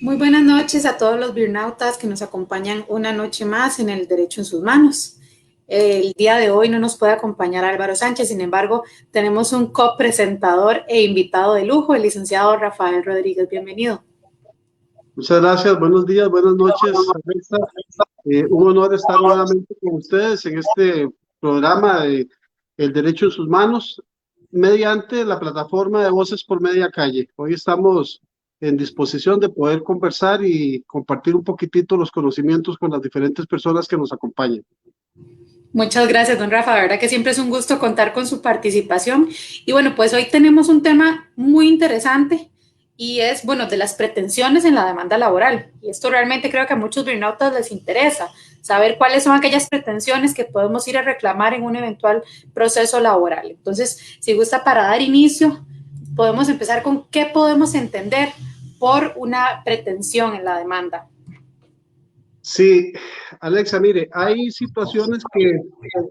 Muy buenas noches a todos los Birnautas que nos acompañan una noche más en el Derecho en sus manos. El día de hoy no nos puede acompañar Álvaro Sánchez, sin embargo, tenemos un copresentador e invitado de lujo, el licenciado Rafael Rodríguez. Bienvenido. Muchas gracias, buenos días, buenas noches, Alexa. Un honor estar nuevamente con ustedes en este programa de El Derecho en sus manos, mediante la plataforma de Voces por Media Calle. Hoy estamos en disposición de poder conversar y compartir un poquitito los conocimientos con las diferentes personas que nos acompañan. Muchas gracias, don Rafa. La verdad que siempre es un gusto contar con su participación. Y bueno, pues hoy tenemos un tema muy interesante y es, bueno, de las pretensiones en la demanda laboral. Y esto realmente creo que a muchos burnoutas les interesa, saber cuáles son aquellas pretensiones que podemos ir a reclamar en un eventual proceso laboral. Entonces, si gusta, para dar inicio, podemos empezar con qué podemos entender por una pretensión en la demanda. Sí, Alexa, mire, hay situaciones que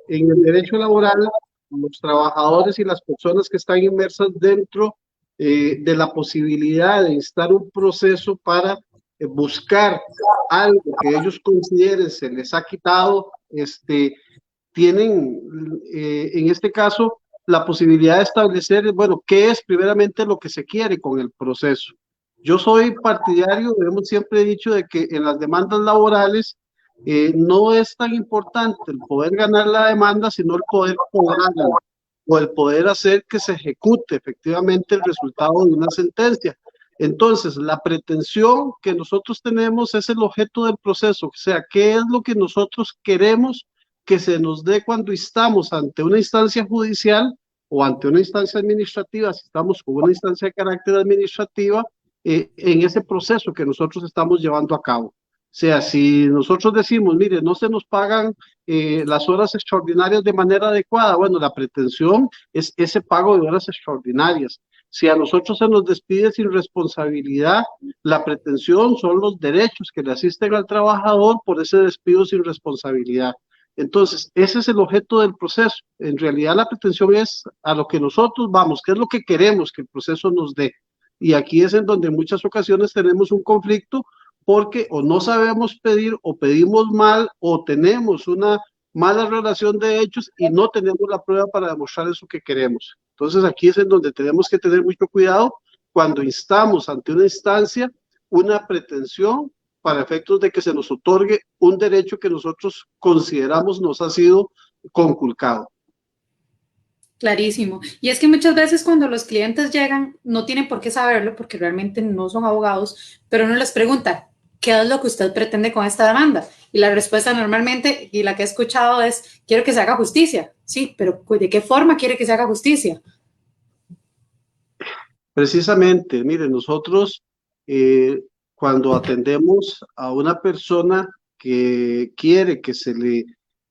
en el derecho laboral, los trabajadores y las personas que están inmersas dentro de la posibilidad de instar un proceso para buscar algo que ellos consideren se les ha quitado, tienen en este caso la posibilidad de establecer, bueno, qué es primeramente lo que se quiere con el proceso. Yo soy partidario, hemos siempre dicho de que en las demandas laborales no es tan importante el poder ganar la demanda, sino el poder cobrarla o el poder hacer que se ejecute efectivamente el resultado de una sentencia. Entonces, la pretensión que nosotros tenemos es el objeto del proceso, o sea, qué es lo que nosotros queremos que se nos dé cuando estamos ante una instancia judicial o ante una instancia administrativa, si estamos con una instancia de carácter administrativa, en ese proceso que nosotros estamos llevando a cabo. O sea, si nosotros decimos, mire, no se nos pagan las horas extraordinarias de manera adecuada, bueno, la pretensión es ese pago de horas extraordinarias. Si a nosotros se nos despide sin responsabilidad, la pretensión son los derechos que le asisten al trabajador por ese despido sin responsabilidad. Entonces, ese es el objeto del proceso. En realidad, la pretensión es a lo que nosotros vamos, qué es lo que queremos que el proceso nos dé. Y aquí es en donde en muchas ocasiones tenemos un conflicto porque o no sabemos pedir o pedimos mal o tenemos una mala relación de hechos y no tenemos la prueba para demostrar eso que queremos. Entonces aquí es en donde tenemos que tener mucho cuidado cuando instamos ante una instancia una pretensión para efectos de que se nos otorgue un derecho que nosotros consideramos nos ha sido conculcado. Clarísimo. Y es que muchas veces cuando los clientes llegan, no tienen por qué saberlo porque realmente no son abogados, pero uno les pregunta, ¿qué es lo que usted pretende con esta demanda? Y la respuesta normalmente, y la que he escuchado es, quiero que se haga justicia. Sí, pero ¿de qué forma quiere que se haga justicia? Precisamente, mire, nosotros eh, cuando atendemos a una persona que quiere que se le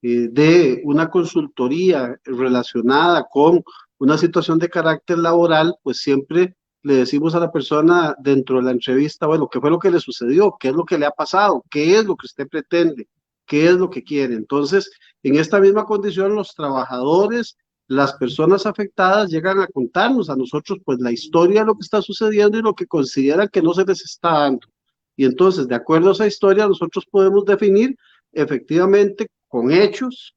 dé una consultoría relacionada con una situación de carácter laboral, pues siempre le decimos a la persona dentro de la entrevista, bueno, ¿qué fue lo que le sucedió? ¿Qué es lo que le ha pasado? ¿Qué es lo que usted pretende? ¿Qué es lo que quiere? Entonces, en esta misma condición, los trabajadores, las personas afectadas llegan a contarnos a nosotros pues la historia de lo que está sucediendo y lo que consideran que no se les está dando. Y entonces, de acuerdo a esa historia, nosotros podemos definir efectivamente con hechos,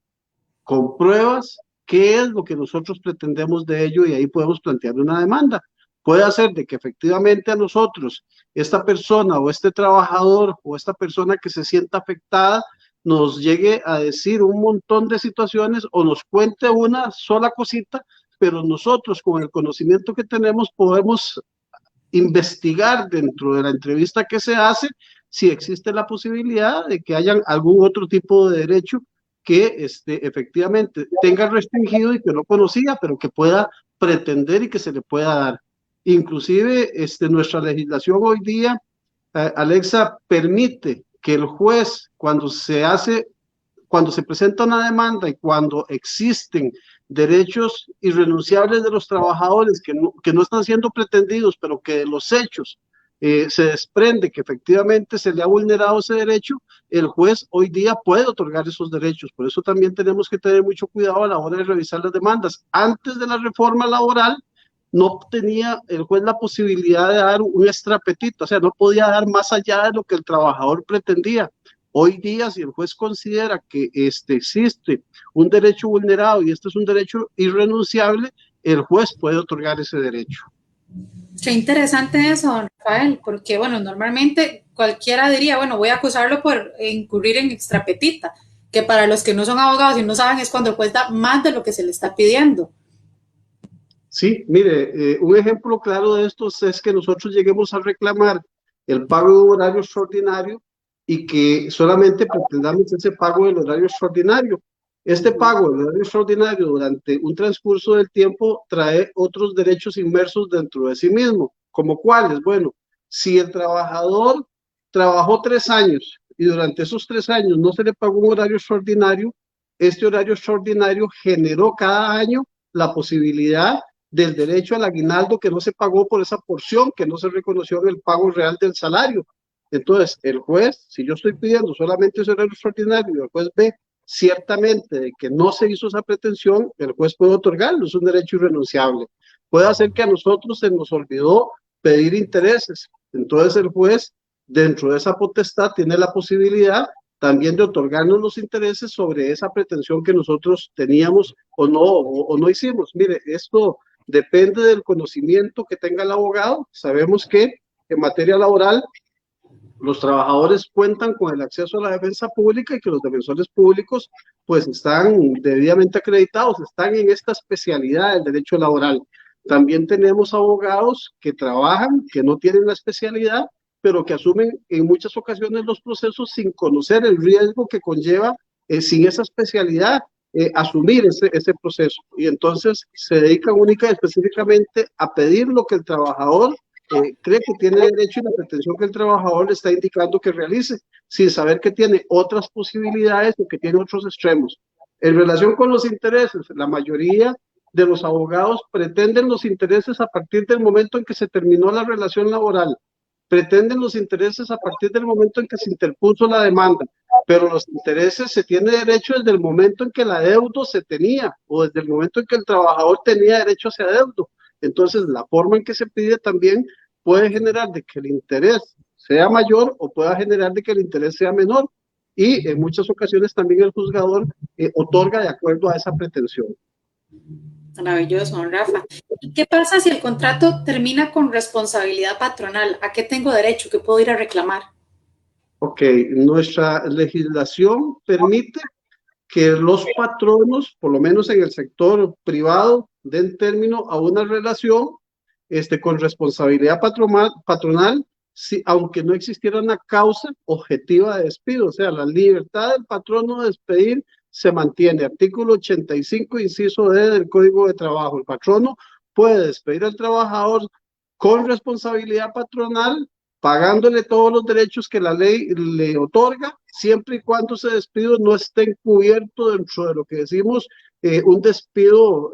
con pruebas, qué es lo que nosotros pretendemos de ello y ahí podemos plantear una demanda. Puede hacer de que efectivamente a nosotros, esta persona o este trabajador o esta persona que se sienta afectada, nos llegue a decir un montón de situaciones o nos cuente una sola cosita, pero nosotros con el conocimiento que tenemos podemos investigar dentro de la entrevista que se hace si existe la posibilidad de que hayan algún otro tipo de derecho que efectivamente tenga restringido y que no conocía, pero que pueda pretender y que se le pueda dar. Inclusive nuestra legislación hoy día, Alexa, permite que el juez, cuando se presenta una demanda y cuando existen derechos irrenunciables de los trabajadores que no están siendo pretendidos, pero que de los hechos se desprende que efectivamente se le ha vulnerado ese derecho, el juez hoy día puede otorgar esos derechos. Por eso también tenemos que tener mucho cuidado a la hora de revisar las demandas. Antes de la reforma laboral, no tenía el juez la posibilidad de dar un extrapetito, o sea, no podía dar más allá de lo que el trabajador pretendía. Hoy día, si el juez considera que existe un derecho vulnerado y este es un derecho irrenunciable, el juez puede otorgar ese derecho. Qué interesante eso, don Rafael, porque bueno, normalmente cualquiera diría, bueno, voy a acusarlo por incurrir en extrapetita, que para los que no son abogados y no saben es cuando el juez da más de lo que se le está pidiendo. Sí, mire, un ejemplo claro de esto es que nosotros lleguemos a reclamar el pago de un horario extraordinario y que solamente pretendamos ese pago del horario extraordinario. Este pago del horario extraordinario durante un transcurso del tiempo trae otros derechos inmersos dentro de sí mismo, como cuáles. Bueno, si el trabajador trabajó 3 años y durante esos 3 años no se le pagó un horario extraordinario, este horario extraordinario generó cada año la posibilidad del derecho al aguinaldo que no se pagó por esa porción, que no se reconoció en el pago real del salario. Entonces, el juez, si yo estoy pidiendo solamente ese horario extraordinario y el juez ve ciertamente de que no se hizo esa pretensión, el juez puede otorgarlo, es un derecho irrenunciable. Puede hacer que a nosotros se nos olvidó pedir intereses. Entonces, el juez, dentro de esa potestad, tiene la posibilidad también de otorgarnos los intereses sobre esa pretensión que nosotros teníamos o no hicimos. Mire, esto depende del conocimiento que tenga el abogado. Sabemos que en materia laboral los trabajadores cuentan con el acceso a la defensa pública y que los defensores públicos pues están debidamente acreditados, están en esta especialidad del derecho laboral. También tenemos abogados que trabajan, que no tienen la especialidad, pero que asumen en muchas ocasiones los procesos sin conocer el riesgo que conlleva, sin esa especialidad, asumir ese proceso. Y entonces se dedican única y específicamente a pedir lo que el trabajador cree que tiene derecho y la pretensión que el trabajador le está indicando que realice, sin saber que tiene otras posibilidades o que tiene otros extremos. En relación con los intereses, la mayoría de los abogados pretenden los intereses a partir del momento en que se terminó la relación laboral, pretenden los intereses a partir del momento en que se interpuso la demanda, pero los intereses se tiene derecho desde el momento en que el adeudo se tenía o desde el momento en que el trabajador tenía derecho a ese adeudo. Entonces, la forma en que se pide también puede generar de que el interés sea mayor o pueda generar de que el interés sea menor. Y en muchas ocasiones también el juzgador otorga de acuerdo a esa pretensión. Maravilloso, don Rafa. ¿Y qué pasa si el contrato termina con responsabilidad patronal? ¿A qué tengo derecho? ¿Qué puedo ir a reclamar? Ok, nuestra legislación permite que los patronos, por lo menos en el sector privado, den término a una relación con responsabilidad patronal, si, aunque no existiera una causa objetiva de despido. O sea, la libertad del patrono de despedir se mantiene. Artículo 85, inciso D del Código de Trabajo. El patrono puede despedir al trabajador con responsabilidad patronal, pagándole todos los derechos que la ley le otorga, siempre y cuando ese despido no esté encubierto dentro de lo que decimos un despido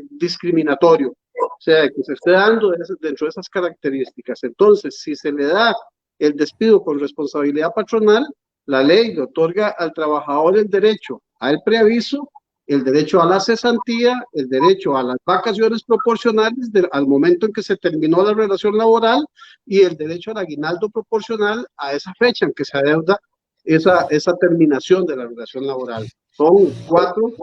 discriminatorio, o sea, que se esté dando dentro de esas características. Entonces, si se le da el despido con responsabilidad patronal, la ley le otorga al trabajador el derecho al preaviso, el derecho a la cesantía, el derecho a las vacaciones proporcionales al momento en que se terminó la relación laboral y el derecho al aguinaldo proporcional a esa fecha en que se adeuda esa terminación de la relación laboral. Son cuatro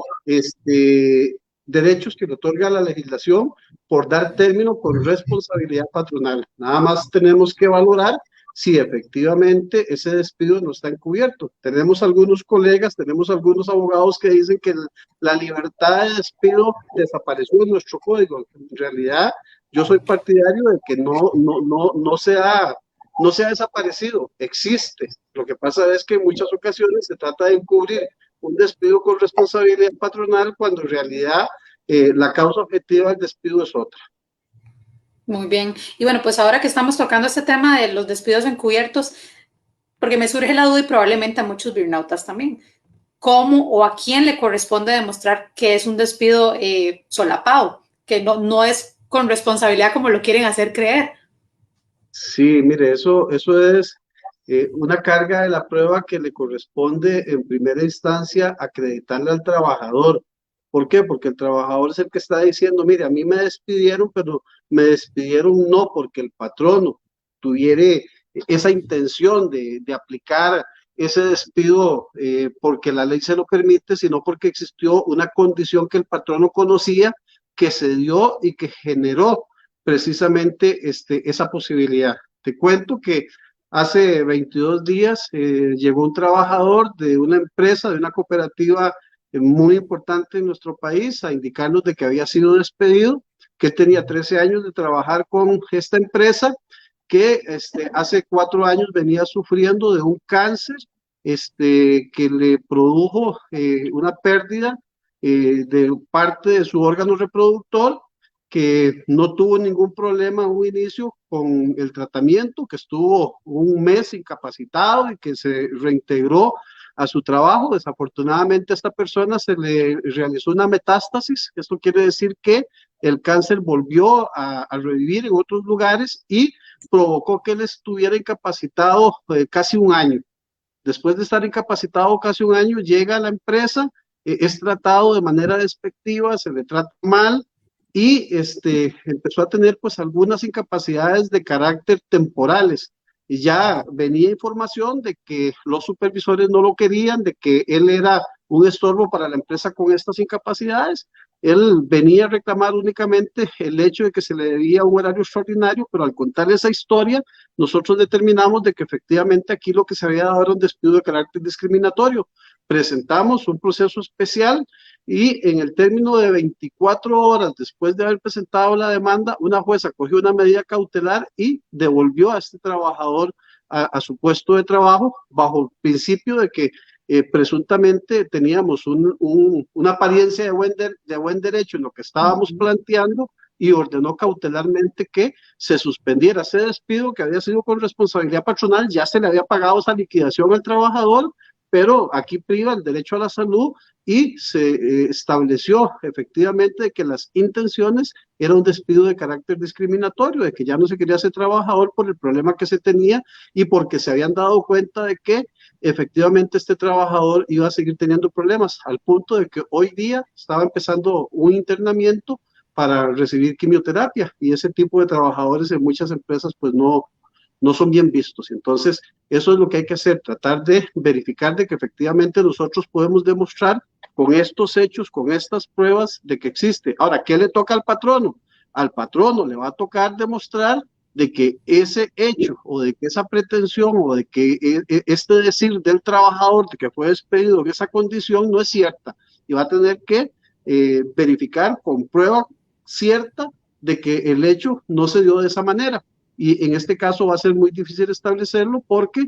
derechos que le otorga la legislación por dar término con responsabilidad patronal. Nada más tenemos que valorar si efectivamente ese despido no está encubierto. Tenemos algunos colegas, tenemos algunos abogados que dicen que la libertad de despido desapareció en nuestro código. En realidad, yo soy partidario de que no se ha desaparecido, existe. Lo que pasa es que en muchas ocasiones se trata de encubrir un despido con responsabilidad patronal cuando en realidad la causa objetiva del despido es otra. Muy bien. Y bueno, pues ahora que estamos tocando este tema de los despidos encubiertos, porque me surge la duda y probablemente a muchos burnoutas también, ¿cómo o a quién le corresponde demostrar que es un despido solapado, que no es con responsabilidad como lo quieren hacer creer? Sí, mire, eso es una carga de la prueba que le corresponde en primera instancia acreditarle al trabajador, ¿Por qué? Porque el trabajador es el que está diciendo, mire, a mí me despidieron, pero me despidieron no porque el patrono tuviera esa intención de aplicar ese despido porque la ley se lo permite, sino porque existió una condición que el patrono conocía, que se dio y que generó precisamente esa posibilidad. Te cuento que hace 22 días llegó un trabajador de una empresa, de una cooperativa muy importante en nuestro país, a indicarnos de que había sido despedido, que él tenía 13 años de trabajar con esta empresa, que hace 4 años venía sufriendo de un cáncer que le produjo una pérdida de parte de su órgano reproductor, que no tuvo ningún problema en un inicio con el tratamiento, que estuvo un mes incapacitado y que se reintegró a su trabajo. Desafortunadamente a esta persona se le realizó una metástasis. Esto quiere decir que el cáncer volvió a revivir en otros lugares y provocó que él estuviera incapacitado casi un año. Después de estar incapacitado casi un año, llega a la empresa, es tratado de manera despectiva, se le trata mal y empezó a tener pues algunas incapacidades de carácter temporales. Y ya venía información de que los supervisores no lo querían, de que él era un estorbo para la empresa con estas incapacidades. Él venía a reclamar únicamente el hecho de que se le debía un horario extraordinario, pero al contar esa historia, nosotros determinamos de que efectivamente aquí lo que se había dado era un despido de carácter discriminatorio. Presentamos un proceso especial y en el término de 24 horas después de haber presentado la demanda, una jueza cogió una medida cautelar y devolvió a este trabajador a su puesto de trabajo bajo el principio de que presuntamente teníamos una apariencia de buen derecho en lo que estábamos planteando y ordenó cautelarmente que se suspendiera ese despido que había sido con responsabilidad patronal. Ya se le había pagado esa liquidación al trabajador, pero aquí priva el derecho a la salud y se estableció efectivamente que las intenciones era un despido de carácter discriminatorio, de que ya no se quería ser trabajador por el problema que se tenía y porque se habían dado cuenta de que efectivamente este trabajador iba a seguir teniendo problemas, al punto de que hoy día estaba empezando un internamiento para recibir quimioterapia y ese tipo de trabajadores en muchas empresas pues no son bien vistos. Entonces, eso es lo que hay que hacer, tratar de verificar de que efectivamente nosotros podemos demostrar con estos hechos, con estas pruebas de que existe. Ahora, ¿qué le toca al patrono? Al patrono le va a tocar demostrar de que ese hecho o de que esa pretensión o de que este decir del trabajador de que fue despedido en esa condición no es cierta y va a tener que verificar con prueba cierta de que el hecho no se dio de esa manera. Y en este caso va a ser muy difícil establecerlo porque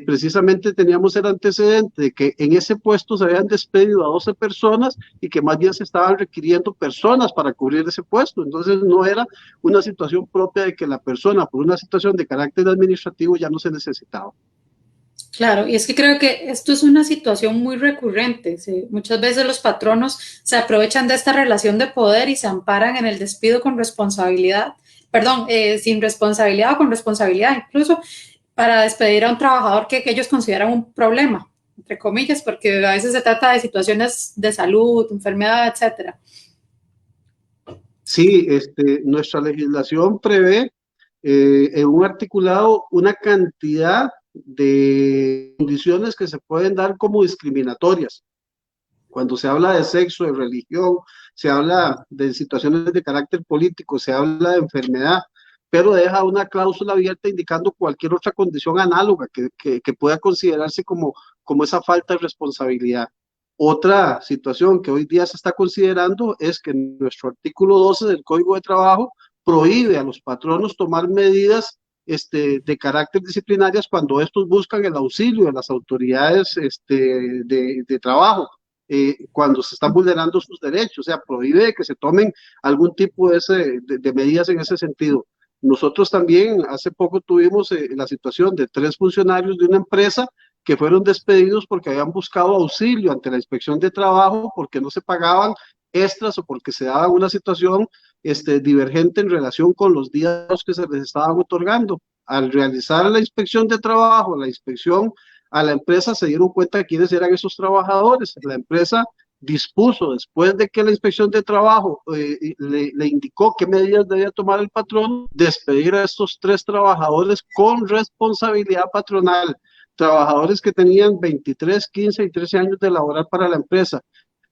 precisamente teníamos el antecedente de que en ese puesto se habían despedido a 12 personas y que más bien se estaban requiriendo personas para cubrir ese puesto. Entonces no era una situación propia de que la persona por una situación de carácter administrativo ya no se necesitaba. Claro, y es que creo que esto es una situación muy recurrente. Sí, muchas veces los patronos se aprovechan de esta relación de poder y se amparan en el despido con responsabilidad, perdón, sin responsabilidad o con responsabilidad, incluso para despedir a un trabajador que ellos consideran un problema, entre comillas, porque a veces se trata de situaciones de salud, enfermedad, etcétera. Sí, nuestra legislación prevé en un articulado una cantidad de condiciones que se pueden dar como discriminatorias. Cuando se habla de sexo, de religión, se habla de situaciones de carácter político, se habla de enfermedad, pero deja una cláusula abierta indicando cualquier otra condición análoga que pueda considerarse como esa falta de responsabilidad. Otra situación que hoy día se está considerando es que nuestro artículo 12 del Código de Trabajo prohíbe a los patronos tomar medidas de carácter disciplinarias cuando estos buscan el auxilio de las autoridades de trabajo cuando se están vulnerando sus derechos, o sea, prohíbe que se tomen algún tipo de medidas en ese sentido. Nosotros también hace poco tuvimos la situación de 3 funcionarios de una empresa que fueron despedidos porque habían buscado auxilio ante la inspección de trabajo, porque no se pagaban extras o porque se daba una situación divergente en relación con los días que se les estaban otorgando. Al realizar la inspección de trabajo, la inspección a la empresa, se dieron cuenta de quiénes eran esos trabajadores. La empresa dispuso, después de que la inspección de trabajo le indicó qué medidas debía tomar el patrón, despedir a estos 3 trabajadores con responsabilidad patronal, trabajadores que tenían 23, 15 y 13 años de laborar para la empresa.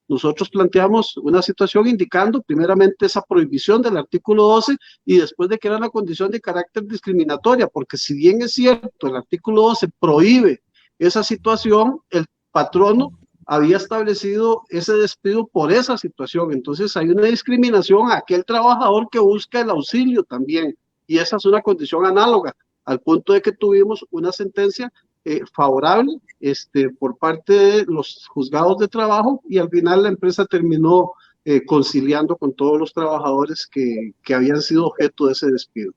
Nosotros planteamos una situación indicando primeramente esa prohibición del artículo 12 y después de que era una condición de carácter discriminatoria, porque si bien es cierto, el artículo 12 prohíbe esa situación, el patrono había establecido ese despido por esa situación. Entonces hay una discriminación a aquel trabajador que busca el auxilio también. Y esa es una condición análoga, al punto de que tuvimos una sentencia favorable por parte de los juzgados de trabajo y al final la empresa terminó conciliando con todos los trabajadores que habían sido objeto de ese despido.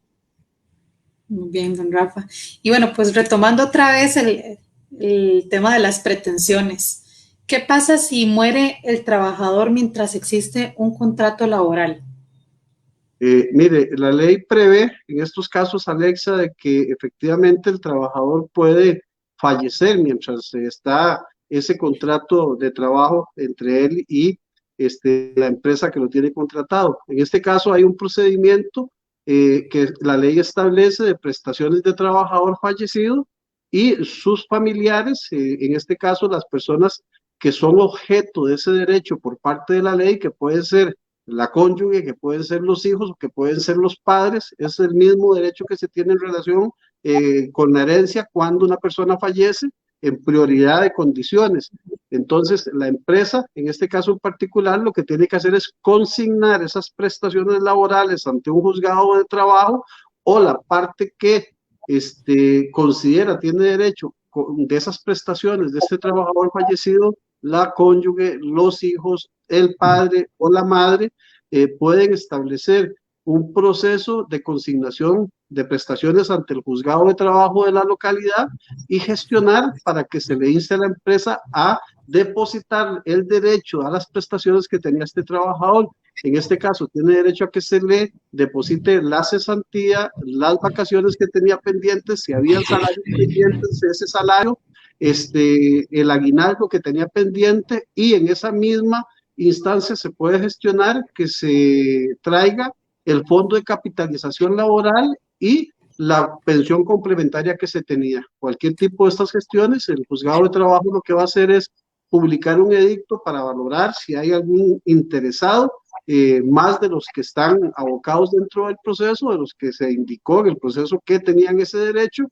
Muy bien, don Rafa. Y bueno, pues retomando otra vez el tema de las pretensiones. ¿Qué pasa si muere el trabajador mientras existe un contrato laboral? Mire, la ley prevé en estos casos, Alexa, de que efectivamente el trabajador puede fallecer mientras está ese contrato de trabajo entre él y la empresa que lo tiene contratado. En este caso hay un procedimiento que la ley establece de prestaciones de trabajador fallecido y sus familiares, en este caso las personas que son objeto de ese derecho por parte de la ley, que pueden ser la cónyuge, que pueden ser los hijos o que pueden ser los padres, es el mismo derecho que se tiene en relación con la herencia cuando una persona fallece en prioridad de condiciones. Entonces, la empresa, en este caso en particular, lo que tiene que hacer es consignar esas prestaciones laborales ante un juzgado de trabajo o la parte que considera tiene derecho de esas prestaciones de este trabajador fallecido, la cónyuge, los hijos, el padre o la madre, pueden establecer un proceso de consignación de prestaciones ante el juzgado de trabajo de la localidad y gestionar para que se le inste a la empresa a depositar el derecho a las prestaciones que tenía este trabajador. En este caso, tiene derecho a que se le deposite la cesantía, las vacaciones que tenía pendientes, si había salarios pendientes, ese salario, el aguinaldo que tenía pendiente, y en esa misma instancia se puede gestionar que se traiga el fondo de capitalización laboral y la pensión complementaria que se tenía. Cualquier tipo de estas gestiones, el juzgado de trabajo lo que va a hacer es publicar un edicto para valorar si hay algún interesado, más de los que están abocados dentro del proceso, de los que se indicó en el proceso que tenían ese derecho,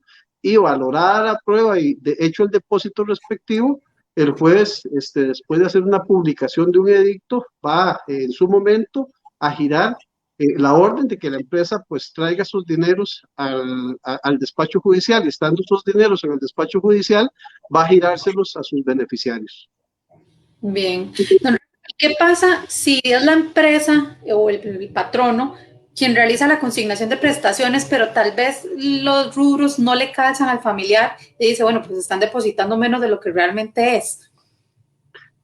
y valorada la prueba y de hecho el depósito respectivo, el juez, después de hacer una publicación de un edicto, va en su momento a girar la orden de que la empresa pues traiga sus dineros al despacho judicial, y estando esos dineros en el despacho judicial, va a girárselos a sus beneficiarios. Bien. ¿Qué pasa si es la empresa o el patrono quien realiza la consignación de prestaciones, pero tal vez los rubros no le calzan al familiar y dice, bueno, pues están depositando menos de lo que realmente es?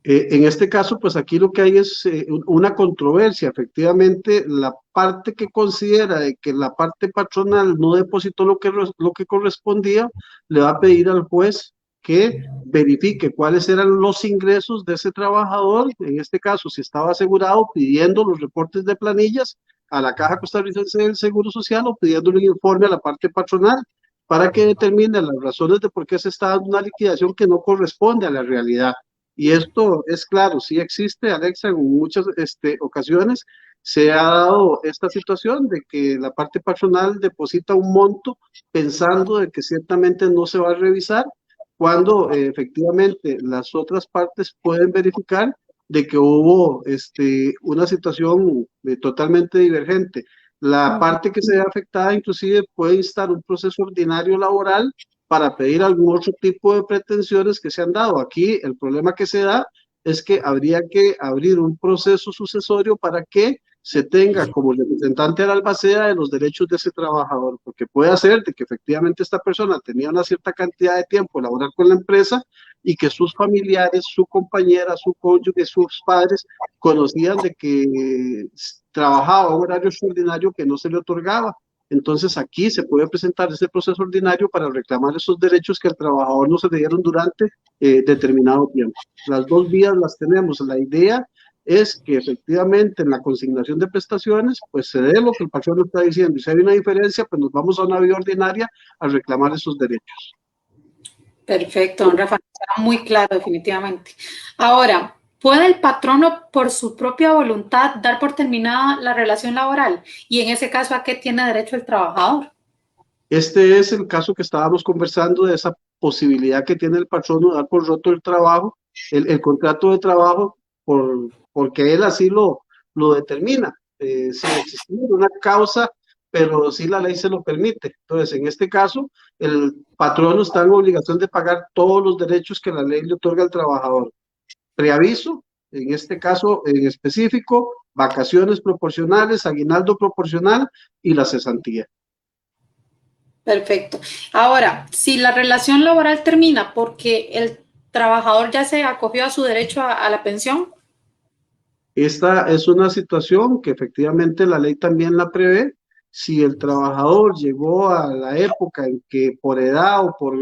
En este caso, pues aquí lo que hay es una controversia. Efectivamente, la parte que considera de que la parte patronal no depositó lo que correspondía, le va a pedir al juez que verifique cuáles eran los ingresos de ese trabajador, en este caso, si estaba asegurado, pidiendo los reportes de planillas a la Caja Costarricense del Seguro Social o pidiendo un informe a la parte patronal para que determine las razones de por qué se está dando una liquidación que no corresponde a la realidad. Y esto es claro, sí existe, Alexa, en muchas ocasiones se ha dado esta situación de que la parte patronal deposita un monto pensando de que ciertamente no se va a revisar, cuando efectivamente las otras partes pueden verificar de que hubo una situación totalmente divergente. La parte que se ve afectada inclusive puede instar un proceso ordinario laboral para pedir algún otro tipo de pretensiones que se han dado. Aquí el problema que se da es que habría que abrir un proceso sucesorio para que se tenga como representante al albacea de los derechos de ese trabajador, porque puede ser de que efectivamente esta persona tenía una cierta cantidad de tiempo laboral con la empresa y que sus familiares, su compañera, su cónyuge, sus padres conocían de que trabajaba a un horario extraordinario que no se le otorgaba. Entonces aquí se puede presentar ese proceso ordinario para reclamar esos derechos que al trabajador no se le dieron durante determinado tiempo. Las dos vías las tenemos. La idea es que efectivamente en la consignación de prestaciones, pues se dé lo que el patrón está diciendo. Y si hay una diferencia, pues nos vamos a una vía ordinaria a reclamar esos derechos. Perfecto, don Rafa, está muy claro, definitivamente. Ahora, ¿puede el patrono por su propia voluntad dar por terminada la relación laboral? Y en ese caso, ¿a qué tiene derecho el trabajador? Este es el caso que estábamos conversando de esa posibilidad que tiene el patrono de dar por roto el trabajo, el contrato de trabajo, porque él así lo determina, sin existir una causa, pero sí la ley se lo permite. Entonces, en este caso, el patrono está en obligación de pagar todos los derechos que la ley le otorga al trabajador. Preaviso, en este caso en específico, vacaciones proporcionales, aguinaldo proporcional y la cesantía. Perfecto. Ahora, si la relación laboral termina porque el trabajador ya se acogió a su derecho a la pensión. Esta es una situación que efectivamente la ley también la prevé. Si el trabajador llegó a la época en que por edad o por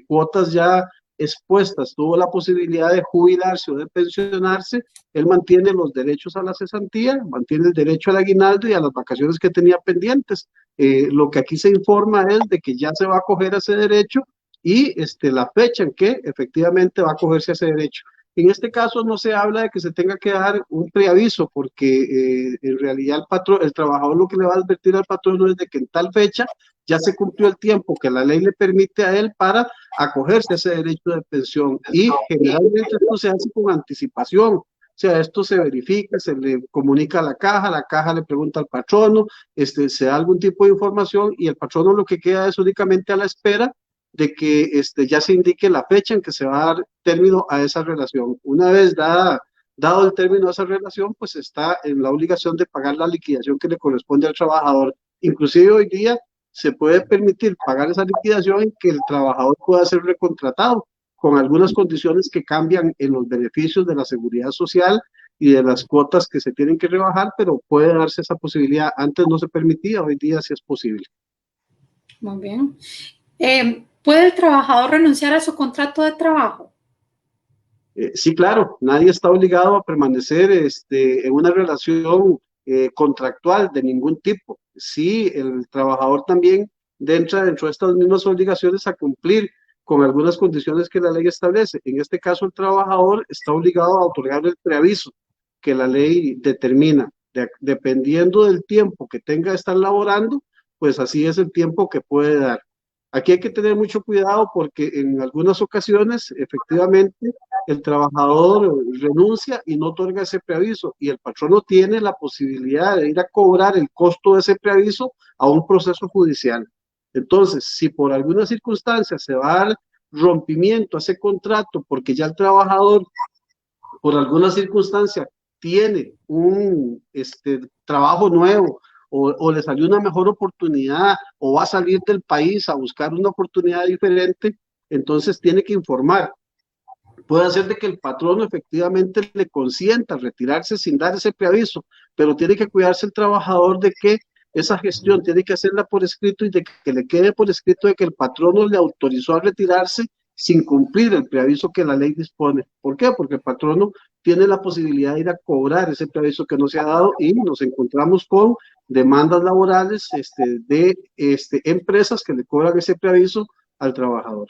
cuotas ya expuestas tuvo la posibilidad de jubilarse o de pensionarse, él mantiene los derechos a la cesantía, mantiene el derecho al aguinaldo y a las vacaciones que tenía pendientes. Lo que aquí se informa es de que ya se va a acoger a ese derecho y la fecha en que efectivamente va a acogerse a ese derecho. En este caso no se habla de que se tenga que dar un preaviso, porque en realidad el trabajador lo que le va a advertir al patrono es de que en tal fecha ya se cumplió el tiempo que la ley le permite a él para acogerse a ese derecho de pensión. Y generalmente esto se hace con anticipación. O sea, esto se verifica, se le comunica a la caja le pregunta al patrono, se da algún tipo de información y el patrono lo que queda es únicamente a la espera de que ya se indique la fecha en que se va a dar término a esa relación. Una vez dado el término a esa relación, pues está en la obligación de pagar la liquidación que le corresponde al trabajador. Inclusive hoy día se puede permitir pagar esa liquidación en que el trabajador pueda ser recontratado con algunas condiciones que cambian en los beneficios de la seguridad social y de las cuotas que se tienen que rebajar, pero puede darse esa posibilidad. Antes no se permitía, hoy día sí es posible. Muy bien. ¿Puede el trabajador renunciar a su contrato de trabajo? Sí, claro, nadie está obligado a permanecer en una relación contractual de ningún tipo. Sí, el trabajador también entra dentro de estas mismas obligaciones a cumplir con algunas condiciones que la ley establece. En este caso, el trabajador está obligado a otorgar el preaviso que la ley determina. Dependiendo del tiempo que tenga de estar laborando, pues así es el tiempo que puede dar. Aquí hay que tener mucho cuidado porque en algunas ocasiones, efectivamente, el trabajador renuncia y no otorga ese preaviso y el patrono tiene la posibilidad de ir a cobrar el costo de ese preaviso a un proceso judicial. Entonces, si por alguna circunstancia se va a dar rompimiento a ese contrato porque ya el trabajador por alguna circunstancia tiene un trabajo nuevo o le salió una mejor oportunidad o va a salir del país a buscar una oportunidad diferente, entonces tiene que informar. Puede hacer de que el patrono efectivamente le consienta retirarse sin dar ese preaviso, pero tiene que cuidarse el trabajador de que esa gestión tiene que hacerla por escrito y de que le quede por escrito de que el patrono le autorizó a retirarse sin cumplir el preaviso que la ley dispone. ¿Por qué? Porque el patrono tiene la posibilidad de ir a cobrar ese preaviso que no se ha dado y nos encontramos con demandas laborales de empresas que le cobran ese preaviso al trabajador.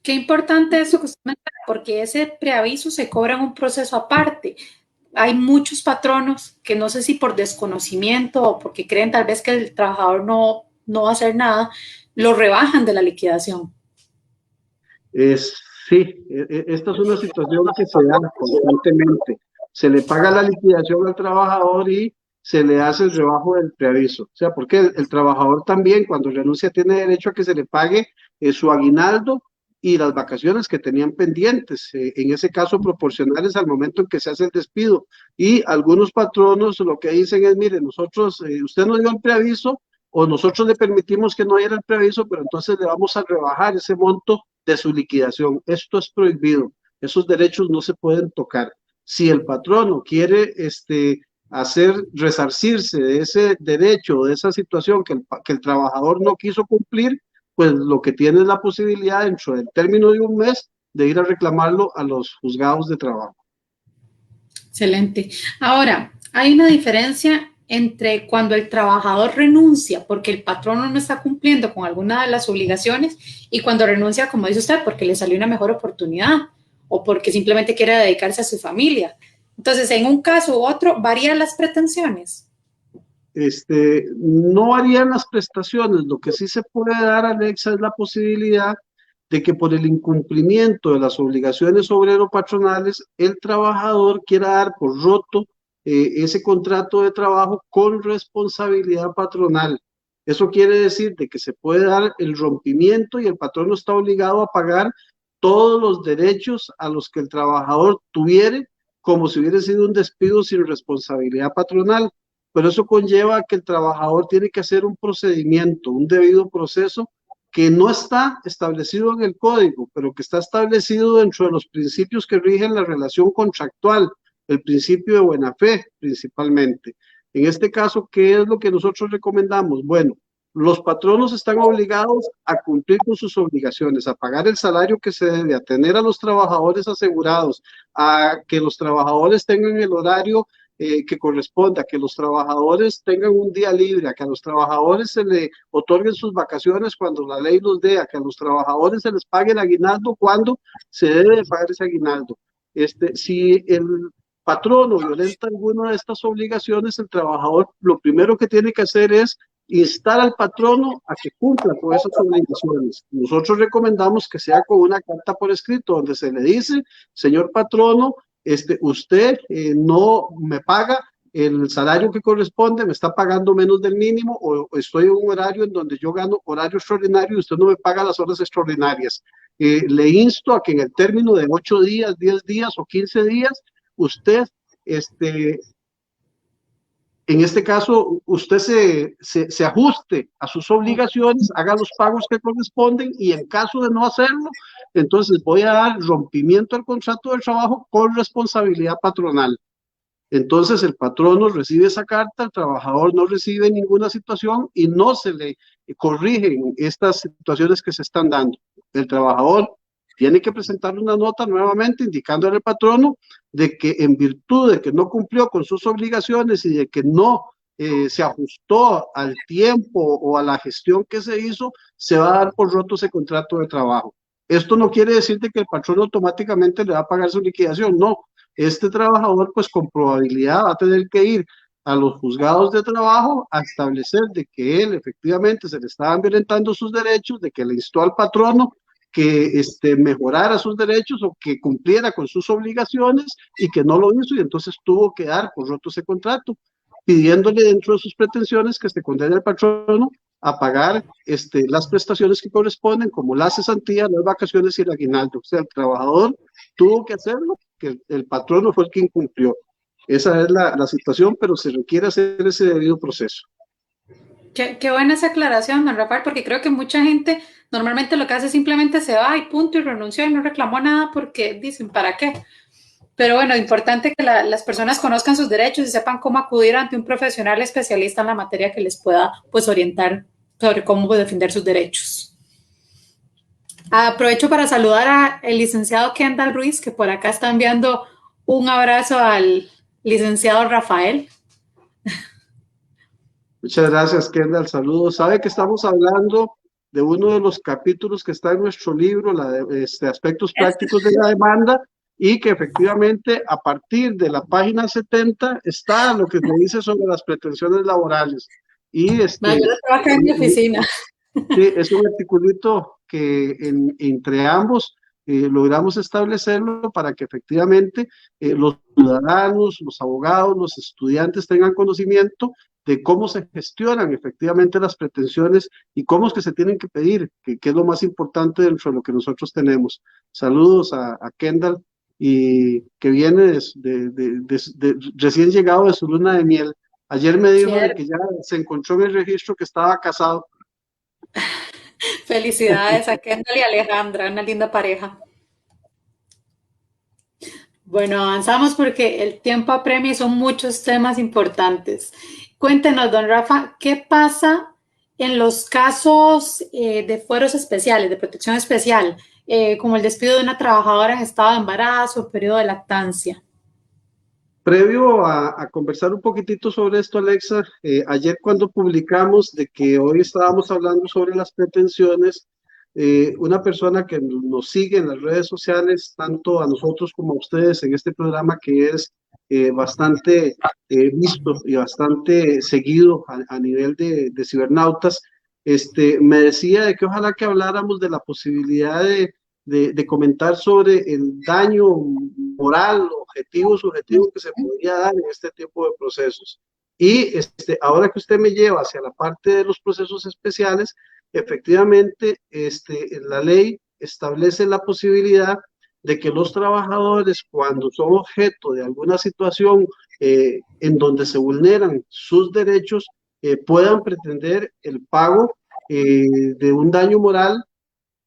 Qué importante eso que usted menciona, porque ese preaviso se cobra en un proceso aparte. Hay muchos patronos que no sé si por desconocimiento o porque creen tal vez que el trabajador no va a hacer nada, lo rebajan de la liquidación. Es, sí, esta es una situación que se da constantemente. Se le paga la liquidación al trabajador y se le hace el rebajo del preaviso. O sea, porque el trabajador también cuando renuncia tiene derecho a que se le pague su aguinaldo y las vacaciones que tenían pendientes, en ese caso proporcionales al momento en que se hace el despido. Y algunos patronos lo que dicen es, mire, nosotros, usted nos dio el preaviso o nosotros le permitimos que no diera el preaviso, pero entonces le vamos a rebajar ese monto de su liquidación. Esto es prohibido. Esos derechos no se pueden tocar. Si el patrono quiere hacer resarcirse de ese derecho, de esa situación que el trabajador no quiso cumplir, pues lo que tiene es la posibilidad dentro del término de un mes de ir a reclamarlo a los juzgados de trabajo. Excelente. Ahora, hay una diferencia entre cuando el trabajador renuncia porque el patrono no está cumpliendo con alguna de las obligaciones y cuando renuncia, como dice usted, porque le salió una mejor oportunidad o porque simplemente quiere dedicarse a su familia. Entonces, en un caso u otro, varían las pretensiones. No harían las prestaciones. Lo que sí se puede dar, Alexa, es la posibilidad de que por el incumplimiento de las obligaciones obrero-patronales, el trabajador quiera dar por roto ese contrato de trabajo con responsabilidad patronal. Eso quiere decir de que se puede dar el rompimiento y el patrón no está obligado a pagar todos los derechos a los que el trabajador tuviere, como si hubiera sido un despido sin responsabilidad patronal, pero eso conlleva que el trabajador tiene que hacer un procedimiento, un debido proceso que no está establecido en el código, pero que está establecido dentro de los principios que rigen la relación contractual, el principio de buena fe principalmente. En este caso, ¿qué es lo que nosotros recomendamos? Bueno, los patronos están obligados a cumplir con sus obligaciones, a pagar el salario que se debe, a tener a los trabajadores asegurados, a que los trabajadores tengan el horario que corresponda, que los trabajadores tengan un día libre, a que a los trabajadores se les otorguen sus vacaciones cuando la ley los dé, a que a los trabajadores se les pague el aguinaldo cuando se debe de pagar ese aguinaldo. Si el patrono violenta alguna de estas obligaciones, el trabajador lo primero que tiene que hacer es instar al patrono a que cumpla con esas obligaciones. Nosotros recomendamos que sea con una carta por escrito donde se le dice, señor patrono, usted no me paga el salario que corresponde, me está pagando menos del mínimo o estoy en un horario en donde yo gano horario extraordinario y usted no me paga las horas extraordinarias. Le insto a que en el término de 8 días, 10 días o 15 días, usted en este caso, usted se ajuste a sus obligaciones, haga los pagos que corresponden y en caso de no hacerlo, entonces voy a dar rompimiento al contrato de trabajo con responsabilidad patronal. Entonces el patrono recibe esa carta, el trabajador no recibe ninguna situación y no se le corrigen estas situaciones que se están dando. El trabajador tiene que presentar una nota nuevamente indicando al patrono de que en virtud de que no cumplió con sus obligaciones y de que no se ajustó al tiempo o a la gestión que se hizo, se va a dar por roto ese contrato de trabajo. Esto no quiere decir de que el patrón automáticamente le va a pagar su liquidación, no. Este trabajador, pues con probabilidad va a tener que ir a los juzgados de trabajo a establecer de que él efectivamente se le estaban violentando sus derechos, de que le instó al patrono que mejorara sus derechos o que cumpliera con sus obligaciones y que no lo hizo y entonces tuvo que dar por roto ese contrato, pidiéndole dentro de sus pretensiones que se condene al patrono a pagar las prestaciones que corresponden, como la cesantía, las vacaciones y el aguinaldo. O sea, el trabajador tuvo que hacerlo, que el patrono fue el que incumplió. Esa es la situación, pero se requiere hacer ese debido proceso. Qué buena esa aclaración, don Rafael, porque creo que mucha gente normalmente lo que hace es simplemente se va y punto y renunció y no reclamó nada porque dicen, ¿para qué? Pero bueno, importante que las personas conozcan sus derechos y sepan cómo acudir ante un profesional especialista en la materia que les pueda pues orientar sobre cómo defender sus derechos. Aprovecho para saludar al licenciado Kendall Ruiz, que por acá está enviando un abrazo al licenciado Rafael. Muchas gracias, Kendall. Saludos. Sabe que estamos hablando de uno de los capítulos que está en nuestro libro, aspectos prácticos de la demanda, y que efectivamente a partir de la página 70 está lo que se dice sobre las pretensiones laborales. Y Yo lo trabajo en mi oficina. sí, es un articulito que entre ambos logramos establecerlo para que efectivamente los ciudadanos, los abogados, los estudiantes tengan conocimiento de cómo se gestionan efectivamente las pretensiones y cómo es que se tienen que pedir, que es lo más importante dentro de lo que nosotros tenemos. Saludos a Kendall y que viene recién llegado de su luna de miel. Ayer me dijo de que ya se encontró en el registro que estaba casado. Felicidades a Kendall y Alejandra, una linda pareja. Bueno, avanzamos porque el tiempo apremia y son muchos temas importantes. Cuéntenos, don Rafa, ¿qué pasa en los casos de fueros especiales, de protección especial, como el despido de una trabajadora en estado de embarazo o periodo de lactancia? Previo a conversar un poquitito sobre esto, Alexa, ayer cuando publicamos de que hoy estábamos hablando sobre las pretensiones, una persona que nos sigue en las redes sociales, tanto a nosotros como a ustedes en este programa que es bastante visto y bastante seguido a nivel de cibernautas, me decía de que ojalá que habláramos de la posibilidad de comentar sobre el daño moral, objetivo, subjetivo que se podría dar en este tipo de procesos. Y ahora que usted me lleva hacia la parte de los procesos especiales, efectivamente, la ley establece la posibilidad de que los trabajadores, cuando son objeto de alguna situación en donde se vulneran sus derechos, puedan pretender el pago de un daño moral